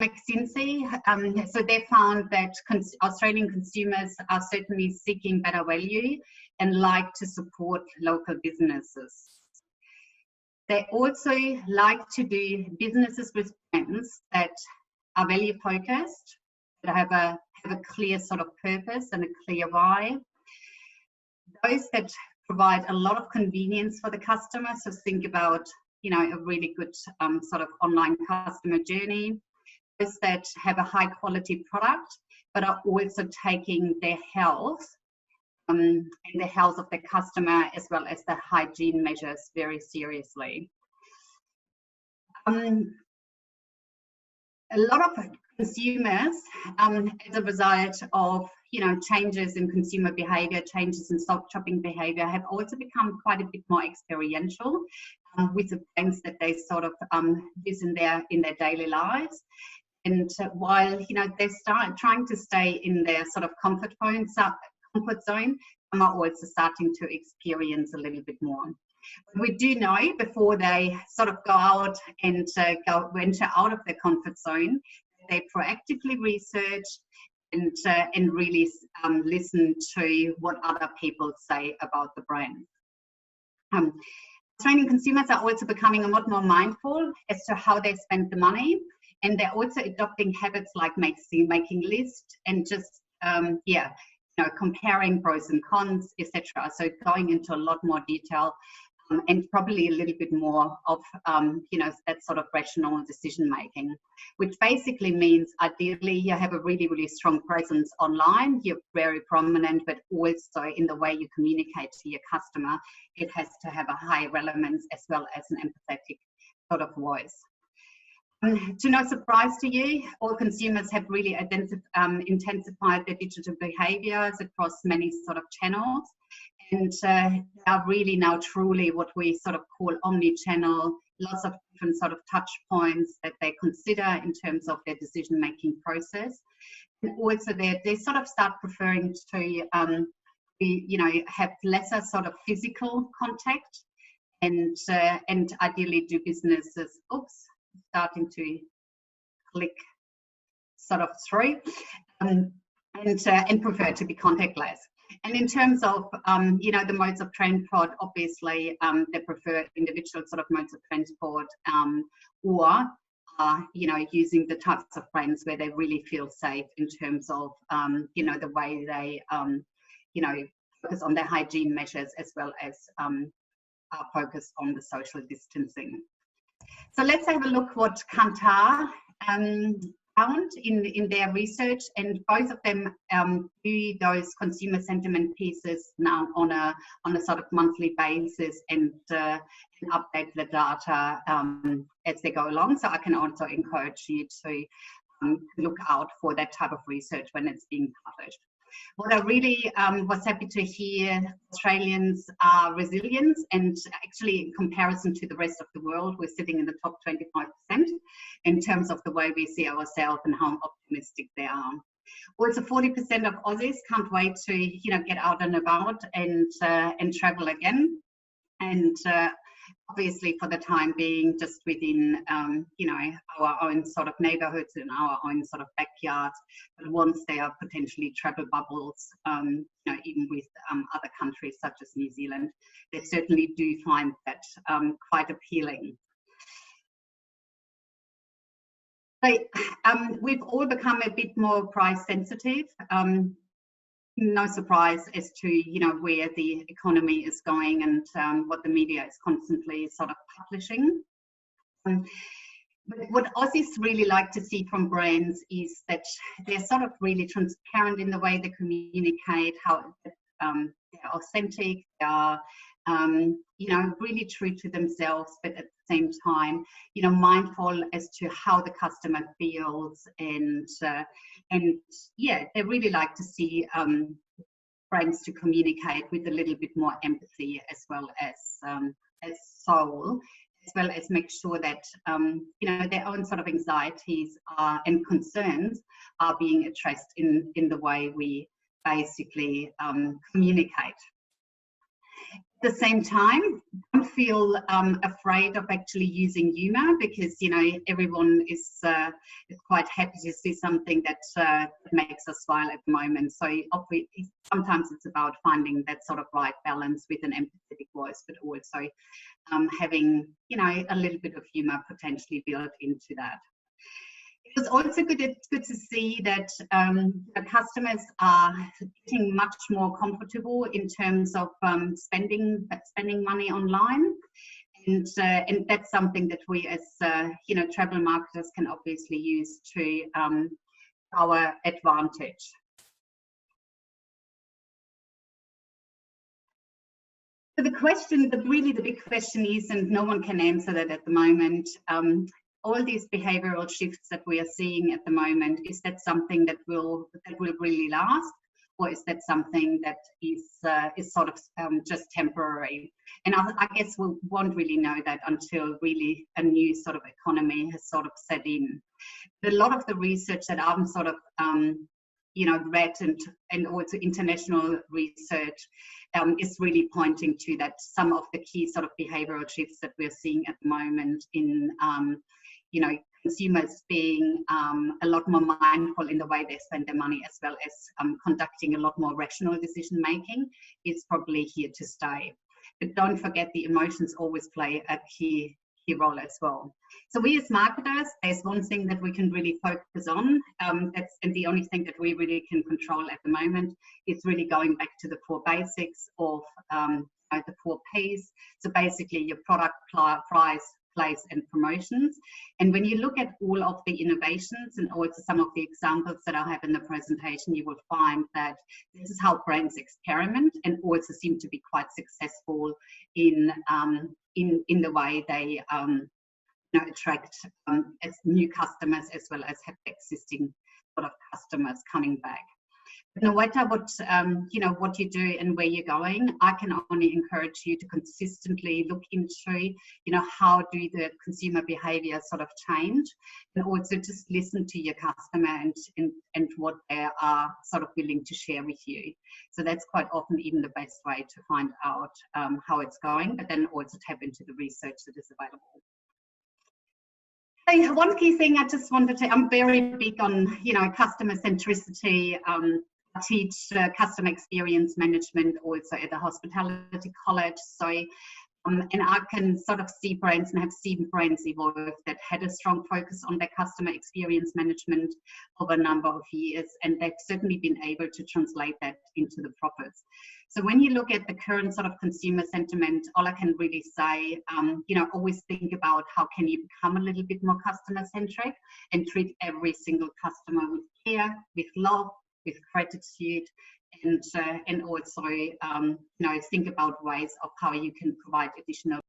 McKinsey, so they found that Australian consumers are certainly seeking better value and like to support local businesses. They also like to do businesses with brands that are value focused, that have a clear sort of purpose and a clear why. Those that provide a lot of convenience for the customer. So think about, you know, a really good sort of online customer journey. Those that have a high quality product, but are also taking their health and the health of the customer as well as the hygiene measures very seriously. A lot of consumers, as a result of, you know, changes in consumer behavior, changes in shopping behavior, have also become quite a bit more experiential with the brands that they sort of use in their daily lives. And while, you know, they start trying to stay in their sort of comfort zone, some are also starting to experience a little bit more. We do know before they sort of go out and venture out of their comfort zone, they proactively research and really listen to what other people say about the brand. Australian consumers are also becoming a lot more mindful as to how they spend the money, and they're also adopting habits like making lists and just comparing pros and cons, etc. So going into a lot more detail and probably a little bit more of that sort of rational decision making, which basically means ideally you have a really, really strong presence online, you're very prominent, but also in the way you communicate to your customer, it has to have a high relevance as well as an empathetic sort of voice. To no surprise to you, all consumers have really intensified their digital behaviours across many sort of channels, and are really now truly what we sort of call omni-channel, lots of different sort of touch points that they consider in terms of their decision-making process. And also they sort of start preferring to, have lesser sort of physical contact and ideally do businesses, starting to click sort of through, and prefer to be contactless. And in terms of, the modes of transport, obviously they prefer individual sort of modes of transport or, using the types of brands where they really feel safe in terms of, the way they, focus on their hygiene measures as well as are focused on the social distancing. So let's have a look what Kantar found in their research, and both of them do those consumer sentiment pieces now on a sort of monthly basis and update the data as they go along. So I can also encourage you to look out for that type of research when it's being published. What I really was happy to hear, Australians are resilient, and actually in comparison to the rest of the world, we're sitting in the top 25% in terms of the way we see ourselves and how optimistic they are. Also, 40% of Aussies can't wait to get out and about and travel again. And obviously, for the time being, just within our own sort of neighbourhoods and our own sort of backyards. But once there are potentially travel bubbles, even with other countries such as New Zealand, they certainly do find that quite appealing. So, we've all become a bit more price sensitive. No surprise as to where the economy is going and what the media is constantly sort of publishing. But what Aussies really like to see from brands is that they're sort of really transparent in the way they communicate, how they're authentic, they are really true to themselves, but at the same time, mindful as to how the customer feels, and they really like to see brands to communicate with a little bit more empathy as well as soul, as well as make sure that their own sort of anxieties and concerns are being addressed in the way we basically communicate. At the same time, don't feel afraid of actually using humor, because everyone is quite happy to see something that makes us smile at the moment. So obviously, sometimes it's about finding that sort of right balance with an empathetic voice, but also having a little bit of humor potentially built into that. It was also good to see that the customers are getting much more comfortable in terms of spending money online, and that's something that we as travel marketers can obviously use to our advantage. So the big question is, and no one can answer that at the moment, all these behavioral shifts that we are seeing at the moment, is that something that will really last, or is that something that is sort of just temporary? And I guess we won't really know that until really a new sort of economy has sort of set in. But a lot of the research that I'm sort of read, and also international research is really pointing to that some of the key sort of behavioral shifts that we're seeing at the moment in consumers being a lot more mindful in the way they spend their money, as well as conducting a lot more rational decision making, is probably here to stay. But don't forget, the emotions always play a key role as well. So we as marketers, there's one thing that we can really focus on, and the only thing that we really can control at the moment is really going back to the 4 basics of the 4 Ps. So basically your product, price, place and promotions. And when you look at all of the innovations and also some of the examples that I have in the presentation, you will find that this is how brands experiment and also seem to be quite successful in the way they attract as new customers, as well as have existing sort of customers coming back. No matter what you do and where you're going, I can only encourage you to consistently look into, how do the consumer behavior sort of change, and also just listen to your customer and what they are sort of willing to share with you. So that's quite often even the best way to find out how it's going, but then also tap into the research that is available. So one key thing I just wanted to, I'm very big on, customer centricity. I teach customer experience management also at the Hospitality College. So, and I can sort of see brands and have seen brands evolve that had a strong focus on their customer experience management over a number of years, and they've certainly been able to translate that into the profits. So when you look at the current sort of consumer sentiment, all I can really say, always think about how can you become a little bit more customer centric and treat every single customer with care, with love, with gratitude, and also think about ways of how you can provide additional